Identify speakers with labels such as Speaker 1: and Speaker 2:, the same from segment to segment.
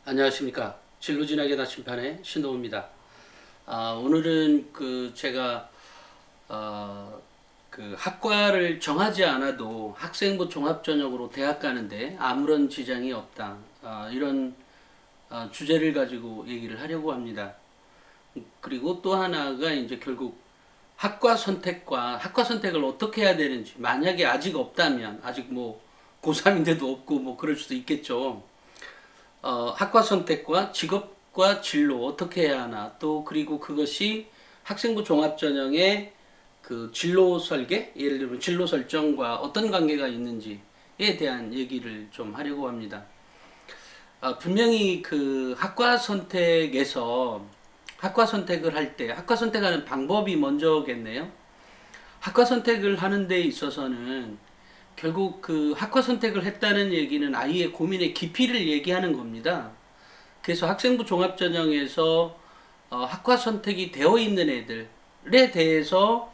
Speaker 1: 안녕하십니까. 진로진학의 나침판의 신동우입니다. 오늘은 제가 학과를 정하지 않아도 학생부 종합전형으로 대학 가는데 아무런 지장이 없다. 이런 주제를 가지고 얘기를 하려고 합니다. 그리고 또 하나가 이제 결국 학과 선택을 어떻게 해야 되는지, 만약에 아직 없다면, 아직 뭐 고3인데도 없고 뭐 그럴 수도 있겠죠. 학과 선택과 직업과 진로 어떻게 해야 하나, 또 그리고 그것이 학생부 종합전형의 그 진로 설계, 예를 들면 진로 설정과 어떤 관계가 있는지에 대한 얘기를 좀 하려고 합니다. 분명히 그 학과 선택을 할 때, 학과 선택하는 방법이 먼저겠네요. 학과 선택을 하는 데 있어서는 결국 그 학과 선택을 했다는 얘기는 아이의 고민의 깊이를 얘기하는 겁니다. 그래서 학생부 종합전형에서 학과 선택이 되어 있는 애들에 대해서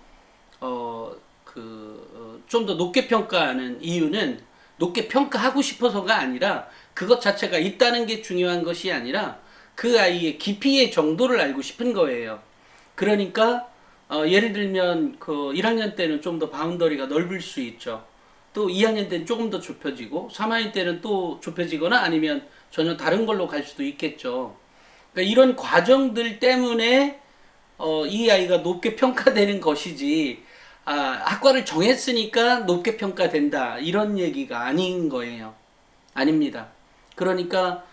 Speaker 1: 좀 더 높게 평가하는 이유는, 높게 평가하고 싶어서가 아니라 그것 자체가 있다는 게 중요한 것이 아니라 그 아이의 깊이의 정도를 알고 싶은 거예요. 그러니까 예를 들면 그 1학년 때는 좀 더 바운더리가 넓을 수 있죠. 또 2학년 때는 조금 더 좁혀지고 3학년 때는 또 좁혀지거나 아니면 전혀 다른 걸로 갈 수도 있겠죠. 그러니까 이런 과정들 때문에 이 아이가 높게 평가되는 것이지, 학과를 정했으니까 높게 평가된다, 이런 얘기가 아닌 거예요. 아닙니다. 그러니까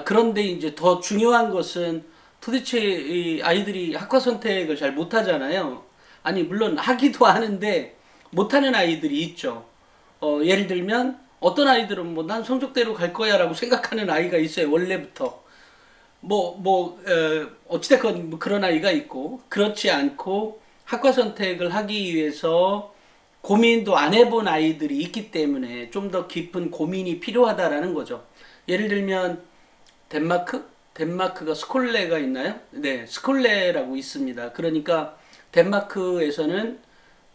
Speaker 1: 그런데 이제 더 중요한 것은, 도대체 이 아이들이 학과 선택을 잘 못하잖아요. 아니 물론 하기도 하는데 못하는 아이들이 있죠. 예를 들면 어떤 아이들은 뭐 난 성적대로 갈 거야라고 생각하는 아이가 있어요. 원래부터. 어찌됐건 뭐 그런 아이가 있고, 그렇지 않고 학과 선택을 하기 위해서 고민도 안 해본 아이들이 있기 때문에 좀 더 깊은 고민이 필요하다라는 거죠. 예를 들면 덴마크가 스콜레가 있나요? 네, 스콜레라고 있습니다. 그러니까 덴마크에서는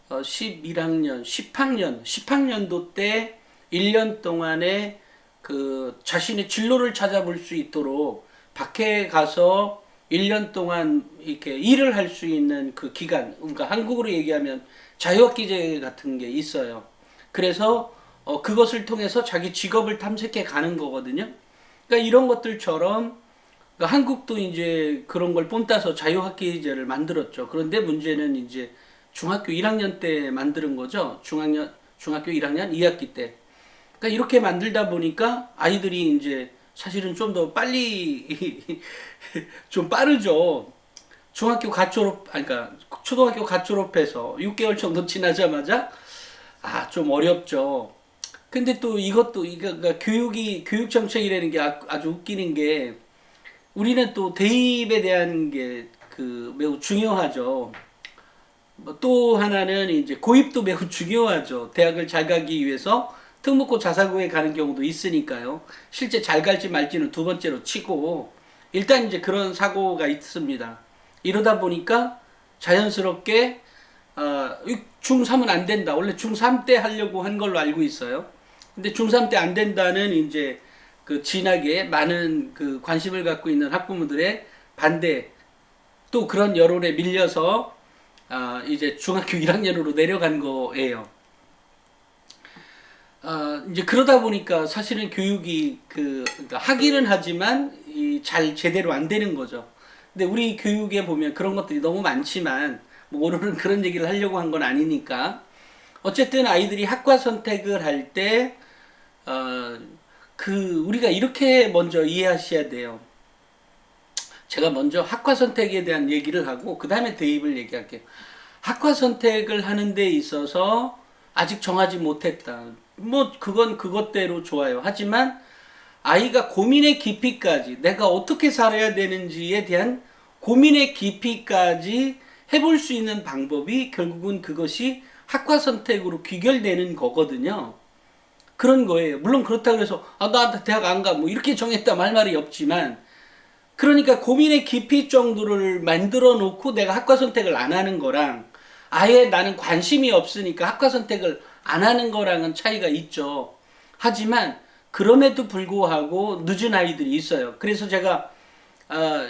Speaker 1: 11학년, 10학년도 때 1년 동안에 그 자신의 진로를 찾아볼 수 있도록 밖에 가서 1년 동안 이렇게 일을 할 수 있는 그 기간, 그러니까 한국으로 얘기하면 자유학기제 같은 게 있어요. 그래서 그것을 통해서 자기 직업을 탐색해 가는 거거든요. 그러니까 이런 것들처럼, 그러니까 한국도 이제 그런 걸 본따서 자유학기제를 만들었죠. 그런데 문제는 이제 중학교 1학년 때 만드는 거죠. 중학교 1학년 2학기 때. 그러니까 이렇게 만들다 보니까 아이들이 이제 사실은 좀 더 빨리 좀 빠르죠. 중학교 갓 졸업, 그러니까 초등학교 갓 졸업해서 6개월 정도 지나자마자 좀 어렵죠. 근데 또 이것도 그러니까 교육 정책이라는 게 아주 웃기는 게, 우리는 또 대입에 대한 게 그 매우 중요하죠. 뭐또 하나는 이제 고입도 매우 중요하죠. 대학을 잘 가기 위해서 특목고 자사고에 가는 경우도 있으니까요. 실제 잘 갈지 말지는 두 번째로 치고, 일단 이제 그런 사고가 있습니다. 이러다 보니까 자연스럽게 중3은 안 된다. 원래 중3 때 하려고 한 걸로 알고 있어요. 근데 중3 때 안 된다는 이제 그 진학에 많은 그 관심을 갖고 있는 학부모들의 반대, 또 그런 여론에 밀려서 이제 중학교 1학년으로 내려간 거예요. 이제 그러다 보니까 사실은 교육이 그러니까 하기는 하지만 잘 제대로 안 되는 거죠. 근데 우리 교육에 보면 그런 것들이 너무 많지만, 뭐 오늘은 그런 얘기를 하려고 한 건 아니니까. 어쨌든 아이들이 학과 선택을 할 때, 우리가 이렇게 먼저 이해하셔야 돼요. 제가 먼저 학과 선택에 대한 얘기를 하고 그 다음에 대입을 얘기할게요. 학과 선택을 하는 데 있어서 아직 정하지 못했다. 뭐 그건 그것대로 좋아요. 하지만 아이가 고민의 깊이까지, 내가 어떻게 살아야 되는지에 대한 고민의 깊이까지 해볼 수 있는 방법이 결국은 그것이 학과 선택으로 귀결되는 거거든요. 그런 거예요. 물론 그렇다고 해서 나 대학 안 가, 뭐 이렇게 정했다 말 말이 없지만, 그러니까 고민의 깊이 정도를 만들어 놓고 내가 학과 선택을 안 하는 거랑, 아예 나는 관심이 없으니까 학과 선택을 안 하는 거랑은 차이가 있죠. 하지만 그럼에도 불구하고 늦은 아이들이 있어요. 그래서 제가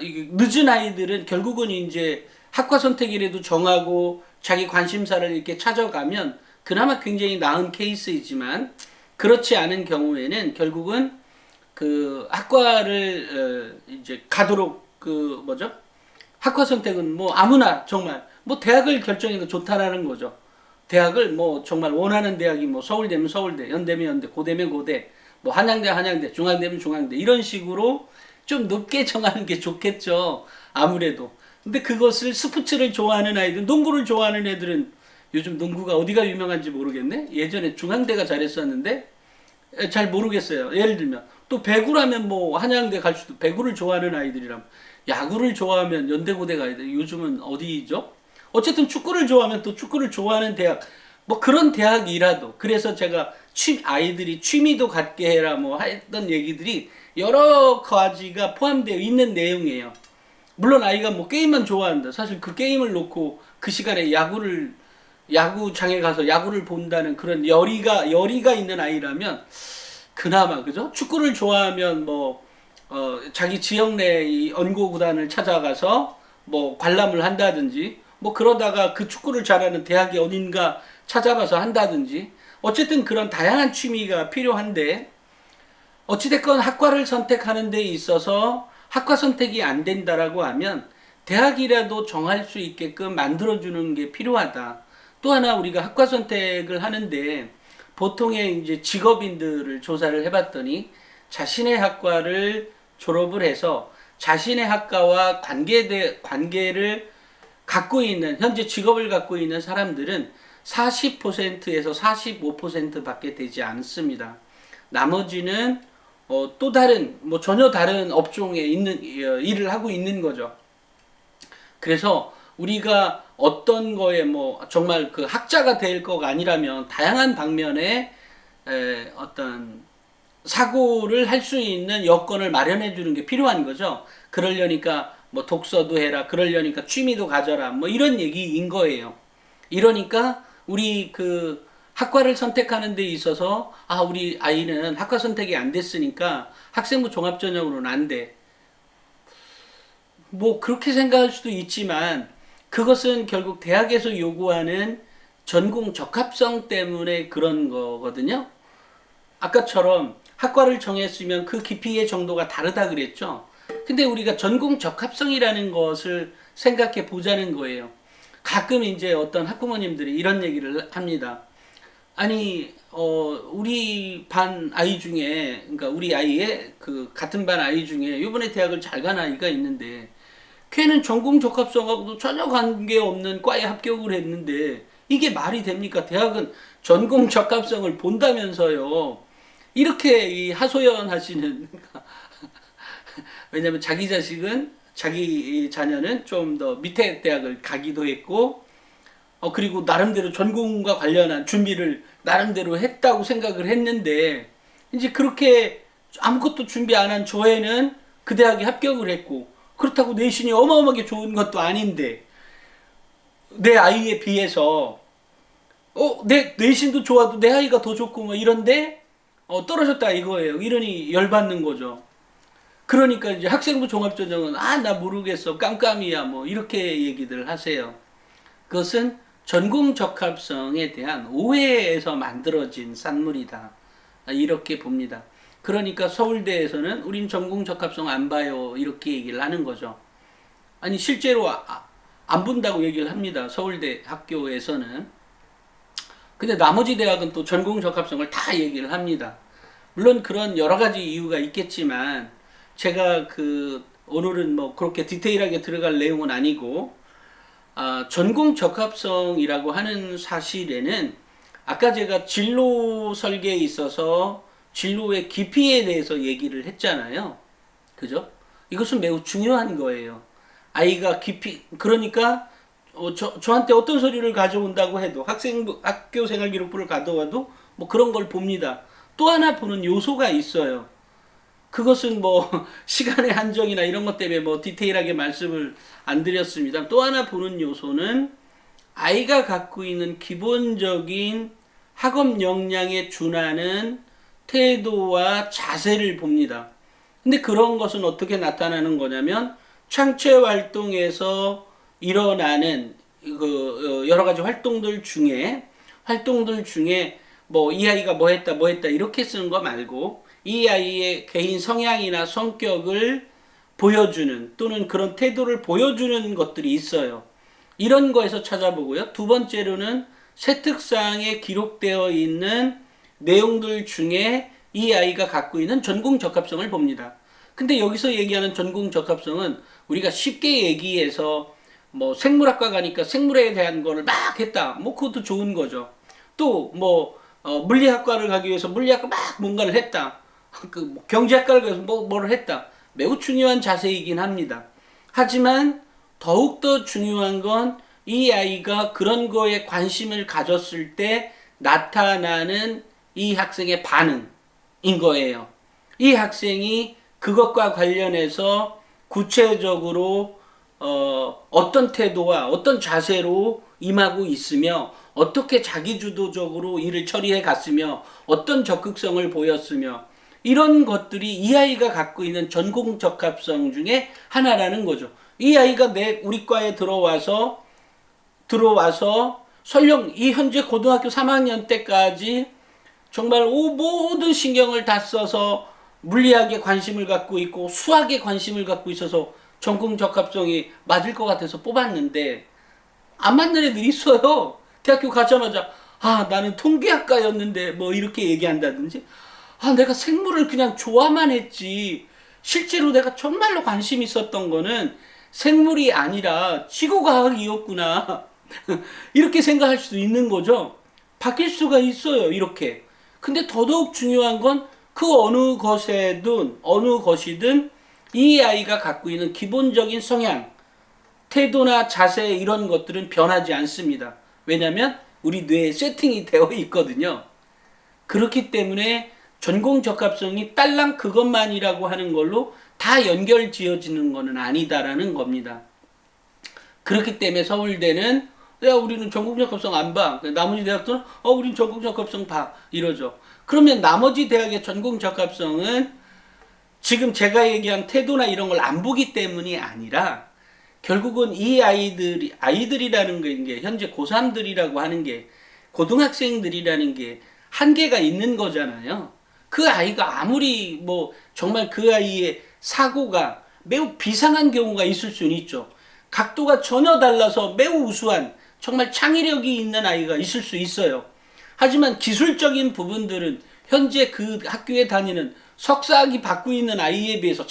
Speaker 1: 이게 늦은 아이들은 결국은 이제 학과 선택이라도 정하고 자기 관심사를 이렇게 찾아가면 그나마 굉장히 나은 케이스이지만, 그렇지 않은 경우에는 결국은 그 학과를 이제 가도록 그 뭐죠? 학과 선택은 뭐 아무나 정말 뭐 대학을 결정해도 좋다라는 거죠. 대학을 뭐 정말 원하는 대학이 뭐 서울대면 서울대, 연대면 연대, 고대면 고대, 뭐 한양대 한양대, 중앙대면 중앙대, 이런 식으로 좀 높게 정하는 게 좋겠죠. 아무래도. 근데 그것을 스포츠를 좋아하는 아이들, 농구를 좋아하는 애들은, 요즘 농구가 어디가 유명한지 모르겠네. 예전에 중앙대가 잘했었는데 잘 모르겠어요. 예를 들면 또 배구라면 뭐 한양대 갈 수도, 배구를 좋아하는 아이들이라면, 야구를 좋아하면 연대고대 가야 돼. 요즘은 어디죠? 어쨌든 축구를 좋아하면 또 축구를 좋아하는 대학, 뭐 그런 대학이라도. 그래서 제가 아이들이 취미도 갖게 해라 뭐 했던 얘기들이 여러 가지가 포함되어 있는 내용이에요. 물론 아이가 뭐 게임만 좋아한다, 사실 그 게임을 놓고 그 시간에 야구장에 가서 야구를 본다는 그런 열의가 있는 아이라면 그나마, 그죠? 축구를 좋아하면 뭐 자기 지역 내 이 연고 구단을 찾아가서 뭐 관람을 한다든지, 뭐 그러다가 그 축구를 잘하는 대학이 어딘가 찾아가서 한다든지, 어쨌든 그런 다양한 취미가 필요한데, 어찌됐건 학과를 선택하는 데 있어서 학과 선택이 안 된다라고 하면 대학이라도 정할 수 있게끔 만들어주는 게 필요하다. 또 하나, 우리가 학과 선택을 하는데 보통의 이제 직업인들을 조사를 해봤더니, 자신의 학과를 졸업을 해서 자신의 학과와 관계를 갖고 있는, 현재 직업을 갖고 있는 사람들은 40%에서 45% 밖에 되지 않습니다. 나머지는 또 다른, 뭐 전혀 다른 업종에 있는 일을 하고 있는 거죠. 그래서 우리가 어떤 거에 뭐 정말 그 학자가 될 거가 아니라면 다양한 방면에 어떤 사고를 할 수 있는 여건을 마련해 주는 게 필요한 거죠. 그러려니까 뭐 독서도 해라, 그러려니까 취미도 가져라, 뭐 이런 얘기인 거예요. 이러니까 우리 그 학과를 선택하는 데 있어서, 우리 아이는 학과 선택이 안 됐으니까 학생부 종합전형으로는 안 돼, 뭐 그렇게 생각할 수도 있지만, 그것은 결국 대학에서 요구하는 전공 적합성 때문에 그런 거거든요. 아까처럼 학과를 정했으면 그 깊이의 정도가 다르다 그랬죠. 근데 우리가 전공 적합성이라는 것을 생각해 보자는 거예요. 가끔 이제 어떤 학부모님들이 이런 얘기를 합니다. 아니, 우리 반 아이 중에, 그러니까 우리 아이의 그 같은 반 아이 중에 이번에 대학을 잘 간 아이가 있는데, 걔는 전공 적합성하고도 전혀 관계없는 과에 합격을 했는데 이게 말이 됩니까? 대학은 전공 적합성을 본다면서요. 이렇게 이 하소연하시는 왜냐면 자기 자녀는 좀 더 밑에 대학을 가기도 했고, 그리고 나름대로 전공과 관련한 준비를 나름대로 했다고 생각을 했는데, 이제 그렇게 아무것도 준비 안 한 저애는 그 대학에 합격을 했고, 그렇다고 내신이 어마어마하게 좋은 것도 아닌데, 내 아이에 비해서 내 내신도 좋아도 내 아이가 더 좋고 뭐 이런데 떨어졌다 이거예요. 이러니 열받는 거죠. 그러니까 이제 학생부 종합전형은 나 모르겠어, 깜깜이야, 뭐 이렇게 얘기들 하세요. 그것은 전공 적합성에 대한 오해에서 만들어진 산물이다, 이렇게 봅니다. 그러니까 서울대에서는 우린 전공 적합성 안 봐요, 이렇게 얘기를 하는 거죠. 아니 실제로 안 본다고 얘기를 합니다, 서울대 학교에서는. 근데 나머지 대학은 또 전공 적합성을 다 얘기를 합니다. 물론 그런 여러 가지 이유가 있겠지만, 제가 오늘은 뭐 그렇게 디테일하게 들어갈 내용은 아니고, 전공 적합성이라고 하는 사실에는 아까 제가 진로 설계에 있어서 진로의 깊이에 대해서 얘기를 했잖아요. 그죠? 이것은 매우 중요한 거예요. 아이가 깊이, 그러니까 저한테 어떤 서류를 가져온다고 해도, 학교 생활 기록부를 가져와도 뭐 그런 걸 봅니다. 또 하나 보는 요소가 있어요. 그것은 뭐 시간의 한정이나 이런 것 때문에 뭐 디테일하게 말씀을 안 드렸습니다. 또 하나 보는 요소는 아이가 갖고 있는 기본적인 학업 역량에 준하는 태도와 자세를 봅니다. 근데 그런 것은 어떻게 나타나는 거냐면 창체 활동에서 일어나는 여러 가지 활동들 중에 뭐 이 아이가 뭐 했다 이렇게 쓰는 거 말고 이 아이의 개인 성향이나 성격을 보여주는 또는 그런 태도를 보여주는 것들이 있어요. 이런 거에서 찾아보고요. 두 번째로는 세특상에 기록되어 있는 내용들 중에 이 아이가 갖고 있는 전공 적합성을 봅니다. 근데 여기서 얘기하는 전공 적합성은 우리가 쉽게 얘기해서 뭐 생물학과 가니까 생물에 대한 거를 막 했다. 뭐 그것도 좋은 거죠. 또 뭐 물리학과를 가기 위해서 물리학과 막 뭔가를 했다. 뭐 경제학과를 가서 뭐를 했다. 매우 중요한 자세이긴 합니다. 하지만 더욱더 중요한 건 이 아이가 그런 거에 관심을 가졌을 때 나타나는 이 학생의 반응인 거예요. 이 학생이 그것과 관련해서 구체적으로 어떤 태도와 어떤 자세로 임하고 있으며 어떻게 자기주도적으로 일을 처리해 갔으며 어떤 적극성을 보였으며 이런 것들이 이 아이가 갖고 있는 전공 적합성 중에 하나라는 거죠. 이 아이가 우리 과에 들어와서 설령 이 현재 고등학교 3학년 때까지 정말 모든 신경을 다 써서 물리학에 관심을 갖고 있고 수학에 관심을 갖고 있어서 전공 적합성이 맞을 것 같아서 뽑았는데 안 맞는 애들이 있어요. 대학교 가자마자 나는 통계학과였는데 뭐 이렇게 얘기한다든지 내가 생물을 그냥 좋아만 했지 실제로 내가 정말로 관심 있었던 거는 생물이 아니라 지구과학이었구나. 이렇게 생각할 수도 있는 거죠. 바뀔 수가 있어요. 이렇게. 근데 더더욱 중요한 건 그 어느 것이든 이 아이가 갖고 있는 기본적인 성향, 태도나 자세 이런 것들은 변하지 않습니다. 왜냐하면 우리 뇌에 세팅이 되어 있거든요. 그렇기 때문에 전공 적합성이 딸랑 그것만이라고 하는 걸로 다 연결 지어지는 것은 아니다라는 겁니다. 그렇기 때문에 서울대는 우리는 전공 적합성 안 봐. 나머지 대학들은 우리는 전공 적합성 봐. 이러죠. 그러면 나머지 대학의 전공 적합성은 지금 제가 얘기한 태도나 이런 걸 안 보기 때문이 아니라 결국은 이 아이들이라는 게 현재 고3들이라고 하는 게 고등학생들이라는 게 한계가 있는 거잖아요. 그 아이가 아무리 뭐 정말 그 아이의 사고가 매우 비상한 경우가 있을 수는 있죠. 각도가 전혀 달라서 매우 우수한 정말 창의력이 있는 아이가 있을 수 있어요. 하지만 기술적인 부분들은 현재 그 학교에 다니는 석사학위 받고 있는 아이에 비해서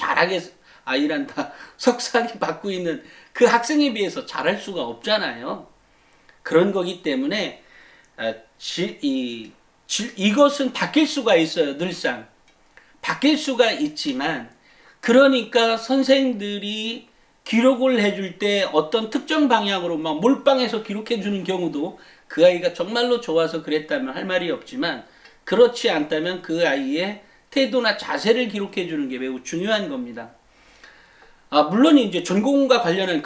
Speaker 1: 석사학위 받고 있는 그 학생에 비해서 잘할 수가 없잖아요. 그런 거기 때문에 이것은 바뀔 수가 있어요. 늘상 바뀔 수가 있지만 그러니까 선생들이 기록을 해줄 때 어떤 특정 방향으로 막 몰빵해서 기록해 주는 경우도 그 아이가 정말로 좋아서 그랬다면 할 말이 없지만 그렇지 않다면 그 아이의 태도나 자세를 기록해 주는 게 매우 중요한 겁니다. 물론 이제 전공과 관련한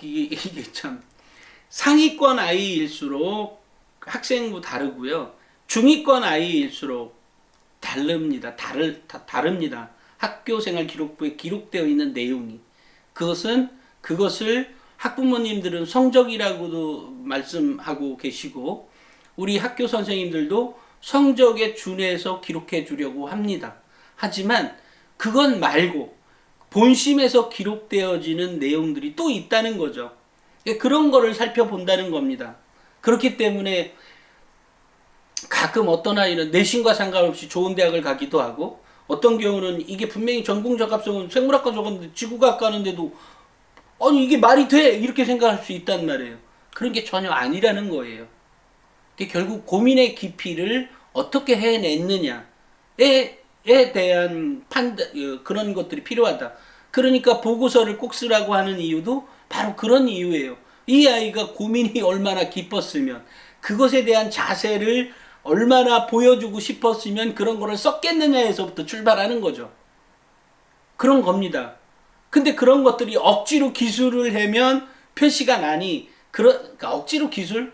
Speaker 1: 이게 참 상위권 아이일수록 학생부 다르고요. 중위권 아이일수록 다릅니다. 학교생활 기록부에 기록되어 있는 내용이. 그것을 학부모님들은 성적이라고도 말씀하고 계시고 우리 학교 선생님들도 성적에 준해서 기록해 주려고 합니다. 하지만 그건 말고 본심에서 기록되어지는 내용들이 또 있다는 거죠. 그런 거를 살펴본다는 겁니다. 그렇기 때문에 가끔 어떤 아이는 내신과 상관없이 좋은 대학을 가기도 하고 어떤 경우는 이게 분명히 전공 적합성은 생물학과 적었는데 지구과학 가는데도 이게 말이 돼! 이렇게 생각할 수 있단 말이에요. 그런 게 전혀 아니라는 거예요. 결국 고민의 깊이를 어떻게 해냈느냐에 대한 그런 것들이 필요하다. 그러니까 보고서를 꼭 쓰라고 하는 이유도 바로 그런 이유예요. 이 아이가 고민이 얼마나 깊었으면 그것에 대한 자세를 얼마나 보여주고 싶었으면 그런 거를 썼겠느냐에서부터 출발하는 거죠. 그런 겁니다. 근데 그런 것들이 억지로 기술을 하면 표시가 나니 그러니까 억지로 기술?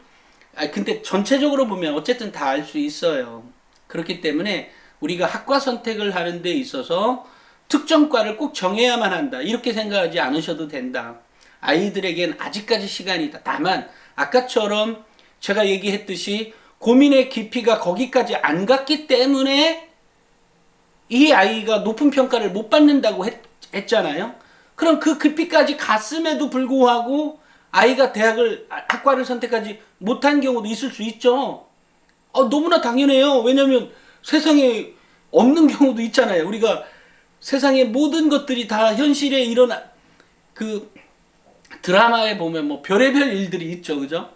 Speaker 1: 근데 전체적으로 보면 어쨌든 다 알 수 있어요. 그렇기 때문에 우리가 학과 선택을 하는 데 있어서 특정 과를 꼭 정해야만 한다, 이렇게 생각하지 않으셔도 된다. 아이들에겐 아직까지 시간이 있다. 다만 아까처럼 제가 얘기했듯이 고민의 깊이가 거기까지 안 갔기 때문에 이 아이가 높은 평가를 못 받는다고 했잖아요. 그럼 그 깊이까지 갔음에도 불구하고 아이가 학과를 선택하지 못한 경우도 있을 수 있죠. 너무나 당연해요. 왜냐면 세상에 없는 경우도 있잖아요. 우리가 세상의 모든 것들이 다 현실에 일어나, 그 드라마에 보면 뭐 별의별 일들이 있죠. 그죠?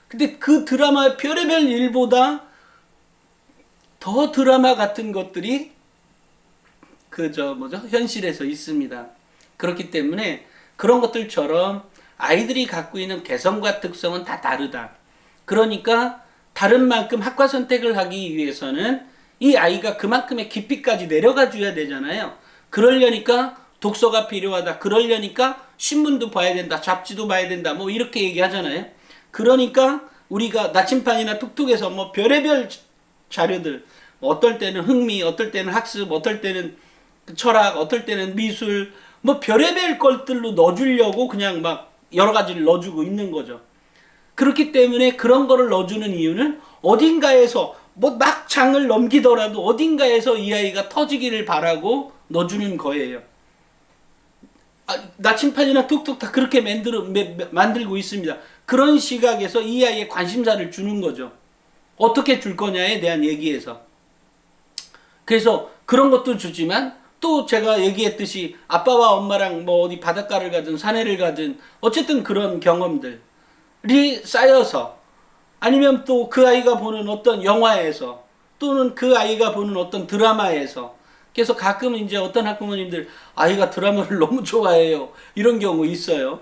Speaker 1: 근데 그 드라마의 별의별 일보다 더 드라마 같은 것들이 현실에서 있습니다. 그렇기 때문에 그런 것들처럼 아이들이 갖고 있는 개성과 특성은 다 다르다. 그러니까 다른 만큼 학과 선택을 하기 위해서는 이 아이가 그만큼의 깊이까지 내려가 줘야 되잖아요. 그러려니까 독서가 필요하다. 그러려니까 신문도 봐야 된다. 잡지도 봐야 된다. 뭐 이렇게 얘기하잖아요. 그러니까 우리가 나침판이나 톡톡에서 뭐 별의별 자료들, 어떨 때는 흥미, 어떨 때는 학습, 어떨 때는 철학, 어떨 때는 미술, 뭐 별의별 것들로 넣어주려고 그냥 막 여러 가지를 넣어주고 있는 거죠. 그렇기 때문에 그런 거를 넣어주는 이유는 어딘가에서 뭐 막 장을 넘기더라도 어딘가에서 이 아이가 터지기를 바라고 넣어주는 거예요. 나침판이나 툭툭 다 그렇게 만들고 있습니다. 그런 시각에서 이 아이의 관심사를 주는 거죠. 어떻게 줄 거냐에 대한 얘기에서. 그래서 그런 것도 주지만 또 제가 얘기했듯이 아빠와 엄마랑 뭐 어디 바닷가를 가든 산에를 가든 어쨌든 그런 경험들이 쌓여서, 아니면 또 그 아이가 보는 어떤 영화에서, 또는 그 아이가 보는 어떤 드라마에서, 그래서 가끔 이제 어떤 학부모님들 아이가 드라마를 너무 좋아해요, 이런 경우 있어요.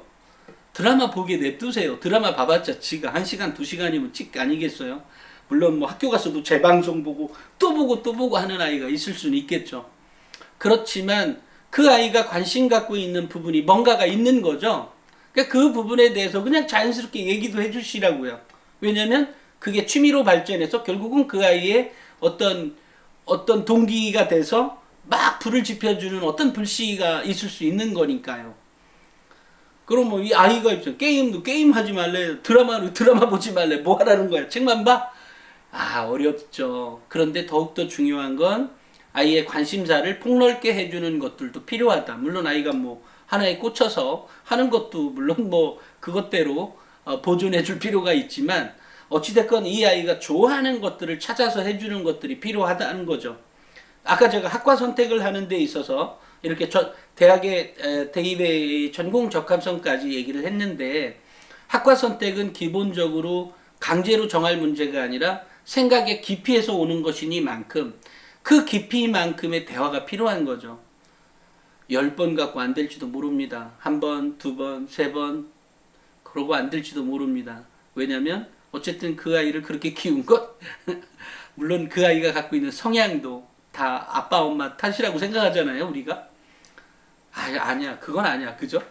Speaker 1: 드라마 보게 냅두세요. 드라마 봐봤자 지가 1시간 2시간이면 찍 아니겠어요? 물론 뭐 학교 가서도 재방송 보고 또 보고 또 보고 하는 아이가 있을 수는 있겠죠. 그렇지만 그 아이가 관심 갖고 있는 부분이 뭔가가 있는 거죠. 그러니까 그 부분에 대해서 그냥 자연스럽게 얘기도 해주시라고요. 왜냐면 그게 취미로 발전해서 결국은 그 아이의 어떤 동기가 돼서 막 불을 지펴주는 어떤 불씨가 있을 수 있는 거니까요. 그럼 뭐 이 아이가 있죠. 게임 하지 말래. 드라마 보지 말래. 뭐 하라는 거야? 책만 봐? 어렵죠. 그런데 더욱더 중요한 건 아이의 관심사를 폭넓게 해주는 것들도 필요하다. 물론 아이가 뭐 하나에 꽂혀서 하는 것도 물론 뭐 그것대로 보존해 줄 필요가 있지만, 어찌됐건 이 아이가 좋아하는 것들을 찾아서 해주는 것들이 필요하다는 거죠. 아까 제가 학과 선택을 하는 데 있어서 이렇게 대학의 대입의 전공 적합성까지 얘기를 했는데, 학과 선택은 기본적으로 강제로 정할 문제가 아니라 생각의 깊이에서 오는 것이니만큼 그 깊이만큼의 대화가 필요한 거죠. 10번 갖고 안 될지도 모릅니다. 1번, 2번, 3번 그러고 안 될지도 모릅니다. 왜냐면 어쨌든 그 아이를 그렇게 키운 것 물론 그 아이가 갖고 있는 성향도 다 아빠 엄마 탓이라고 생각하잖아요, 우리가. 아니야, 그건 아니야, 그죠?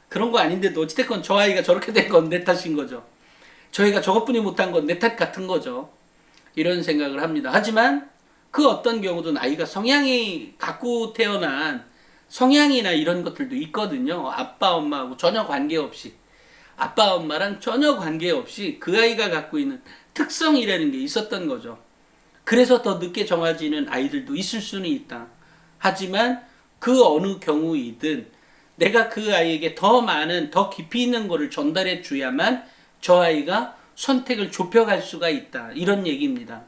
Speaker 1: 그런 거 아닌데도 어찌됐건 저 아이가 저렇게 된 건 내 탓인 거죠. 저희가 저것뿐이 못한 건 내 탓 같은 거죠. 이런 생각을 합니다. 하지만 그 어떤 경우든 아이가 성향이 갖고 태어난 성향이나 이런 것들도 있거든요. 아빠 엄마하고 전혀 관계없이, 아빠 엄마랑 전혀 관계없이 그 아이가 갖고 있는 특성이라는 게 있었던 거죠. 그래서 더 늦게 정해지는 아이들도 있을 수는 있다. 하지만 그 어느 경우이든 내가 그 아이에게 더 많은, 더 깊이 있는 거를 전달해 줘야만 저 아이가 선택을 좁혀갈 수가 있다. 이런 얘기입니다.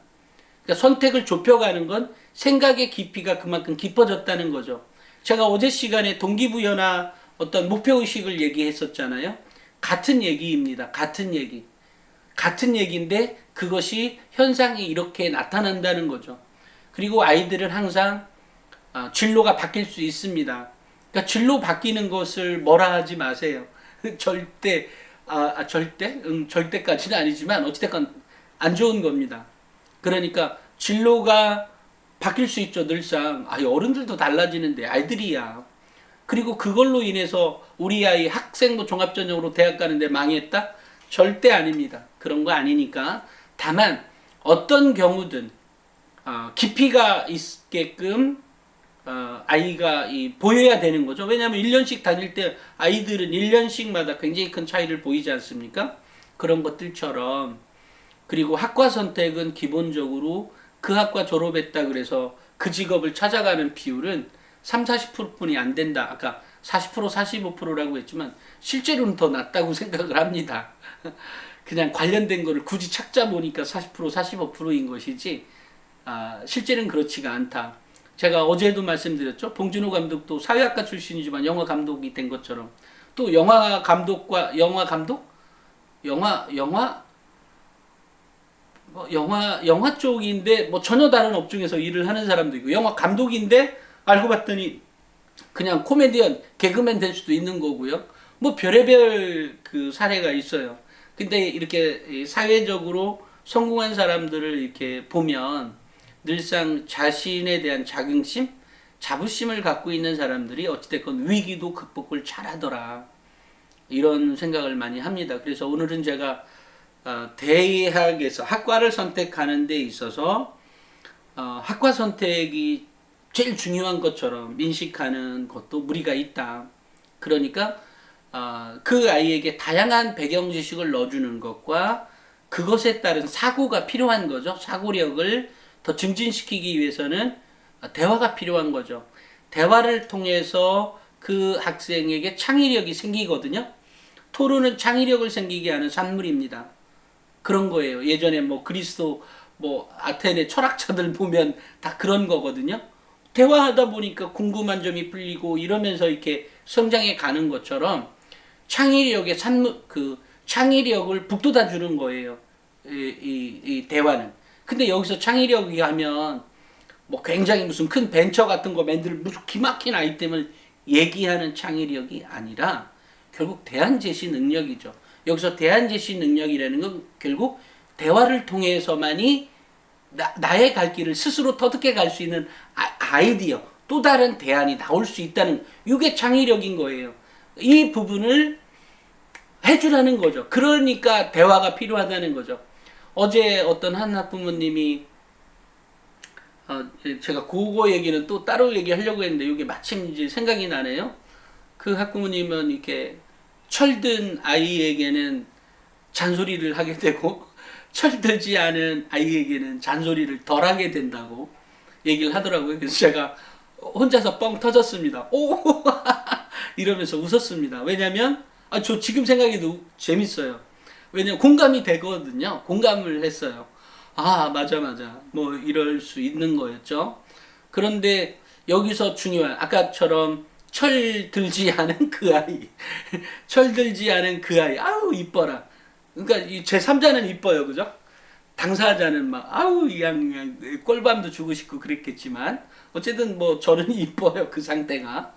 Speaker 1: 그러니까 선택을 좁혀가는 건 생각의 깊이가 그만큼 깊어졌다는 거죠. 제가 어제 시간에 동기부여나 어떤 목표의식을 얘기했었잖아요. 같은 얘기입니다. 같은 얘기. 같은 얘기인데 그것이 현상이 이렇게 나타난다는 거죠. 그리고 아이들은 항상 진로가 바뀔 수 있습니다. 그러니까 진로 바뀌는 것을 뭐라 하지 마세요. 절대까지는 아니지만 어찌됐건 안 좋은 겁니다. 그러니까 진로가 바뀔 수 있죠, 늘상. 어른들도 달라지는데 아이들이야. 그리고 그걸로 인해서 우리 아이 학생부 종합전형으로 대학 가는데 망했다? 절대 아닙니다. 그런 거 아니니까. 다만 어떤 경우든 깊이가 있게끔 아이가 보여야 되는 거죠. 왜냐하면 1년씩 다닐 때 아이들은 1년씩마다 굉장히 큰 차이를 보이지 않습니까? 그런 것들처럼. 그리고 학과 선택은 기본적으로 그 학과 졸업했다 그래서 그 직업을 찾아가는 비율은 3, 40%뿐이 안 된다. 아까 40%, 45%라고 했지만 실제로는 더 낮다고 생각을 합니다. 그냥 관련된 거를 굳이 찾자 보니까 40%, 45%인 것이지 실제는 그렇지가 않다. 제가 어제도 말씀드렸죠. 봉준호 감독도 사회학과 출신이지만 영화 감독이 된 것처럼 또 영화 감독과 영화 감독? 영화 영화 쪽인데 뭐 전혀 다른 업종에서 일을 하는 사람도 있고 영화 감독인데 알고 봤더니 그냥 코미디언, 개그맨 될 수도 있는 거고요. 뭐 별의별 그 사례가 있어요. 근데 이렇게 사회적으로 성공한 사람들을 이렇게 보면 늘상 자신에 대한 자긍심, 자부심을 갖고 있는 사람들이 어찌됐건 위기도 극복을 잘하더라. 이런 생각을 많이 합니다. 그래서 오늘은 제가 대학에서 학과를 선택하는 데 있어서 학과 선택이 제일 중요한 것처럼 인식하는 것도 무리가 있다. 그러니까 그 아이에게 다양한 배경 지식을 넣어주는 것과 그것에 따른 사고가 필요한 거죠. 사고력을 더 증진시키기 위해서는 대화가 필요한 거죠. 대화를 통해서 그 학생에게 창의력이 생기거든요. 토론은 창의력을 생기게 하는 산물입니다. 그런 거예요. 예전에 뭐 그리스도 뭐 아테네 철학자들 보면 다 그런 거거든요. 대화하다 보니까 궁금한 점이 풀리고 이러면서 이렇게 성장해 가는 것처럼 창의력의 창의력을 북돋아 주는 거예요. 이 대화는. 근데 여기서 창의력이 하면 뭐 굉장히 무슨 큰 벤처 같은 거 만들 무슨 기막힌 아이템을 얘기하는 창의력이 아니라 결국 대안 제시 능력이죠. 여기서 대안 제시 능력이라는 건 결국 대화를 통해서만이 나의 갈 길을 스스로 터득해 갈 수 있는 아이디어, 또 다른 대안이 나올 수 있다는 이게 창의력인 거예요. 이 부분을 해주라는 거죠. 그러니까 대화가 필요하다는 거죠. 어제 어떤 한 학부모님이 제가 그거 얘기는 또 따로 얘기하려고 했는데 이게 마침 이제 생각이 나네요. 그 학부모님은 이렇게 철든 아이에게는 잔소리를 하게 되고 철들지 않은 아이에게는 잔소리를 덜 하게 된다고 얘기를 하더라고요. 그래서 제가 혼자서 뻥 터졌습니다. 오! 이러면서 웃었습니다. 왜냐면 저 지금 생각해도 재밌어요. 왜냐면 공감이 되거든요. 공감을 했어요. 맞아. 뭐 이럴 수 있는 거였죠. 그런데 여기서 중요한 아까처럼 철 들지 않은 그 아이. 철 들지 않은 그 아이. 아우 이뻐라. 그러니까 이 제3자는 이뻐요. 그죠? 당사자는 막 그냥 꼴밤도 주고 싶고 그랬겠지만 어쨌든 뭐 저는 이뻐요. 그 상태가.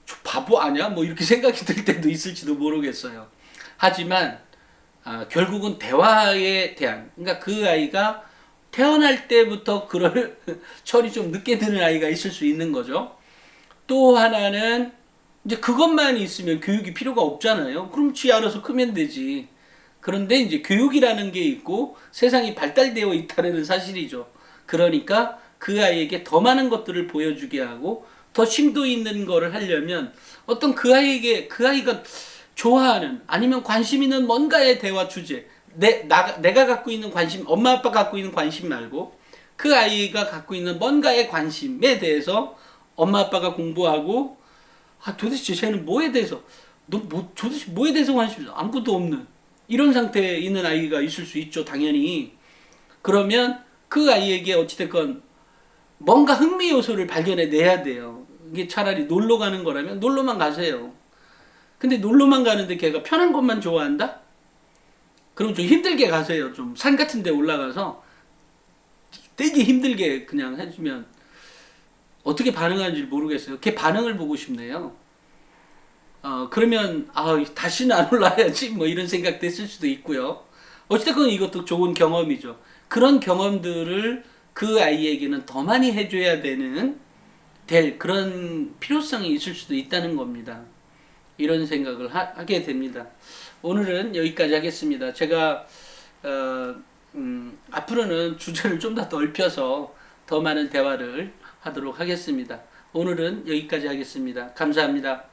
Speaker 1: 저 바보 아니야? 뭐 이렇게 생각이 들 때도 있을지도 모르겠어요. 하지만 결국은 대화에 대한 그러니까 그 아이가 태어날 때부터 그럴 철이 좀 늦게 드는 아이가 있을 수 있는 거죠. 또 하나는 이제 그것만 있으면 교육이 필요가 없잖아요. 그럼 지 알아서 크면 되지. 그런데 이제 교육이라는 게 있고 세상이 발달되어 있다는 사실이죠. 그러니까 그 아이에게 더 많은 것들을 보여주게 하고 더 심도 있는 거를 하려면 어떤 그 아이가 좋아하는 아니면 관심 있는 뭔가의 대화 주제 내가 갖고 있는 관심 엄마 아빠 갖고 있는 관심 말고 그 아이가 갖고 있는 뭔가의 관심에 대해서 엄마 아빠가 공부하고 도대체 쟤는 뭐에 대해서 도대체 뭐에 대해서 관심이 있어? 아무것도 없는 이런 상태에 있는 아이가 있을 수 있죠. 당연히. 그러면 그 아이에게 어찌됐건 뭔가 흥미 요소를 발견해 내야 돼요. 이게 차라리 놀러 가는 거라면 놀러만 가세요. 근데 놀러만 가는데 걔가 편한 것만 좋아한다? 그럼 좀 힘들게 가세요. 좀 산 같은 데 올라가서 되게 힘들게 그냥 해주면 어떻게 반응하는지 모르겠어요. 걔 반응을 보고 싶네요. 그러면 다시는 안 올라야지 뭐 이런 생각 됐을 수도 있고요. 어찌됐건 이것도 좋은 경험이죠. 그런 경험들을 그 아이에게는 더 많이 해줘야 될 그런 필요성이 있을 수도 있다는 겁니다. 이런 생각을 하게 됩니다. 오늘은 여기까지 하겠습니다. 제가 앞으로는 주제를 좀 더 넓혀서 더 많은 대화를 하도록 하겠습니다. 오늘은 여기까지 하겠습니다. 감사합니다.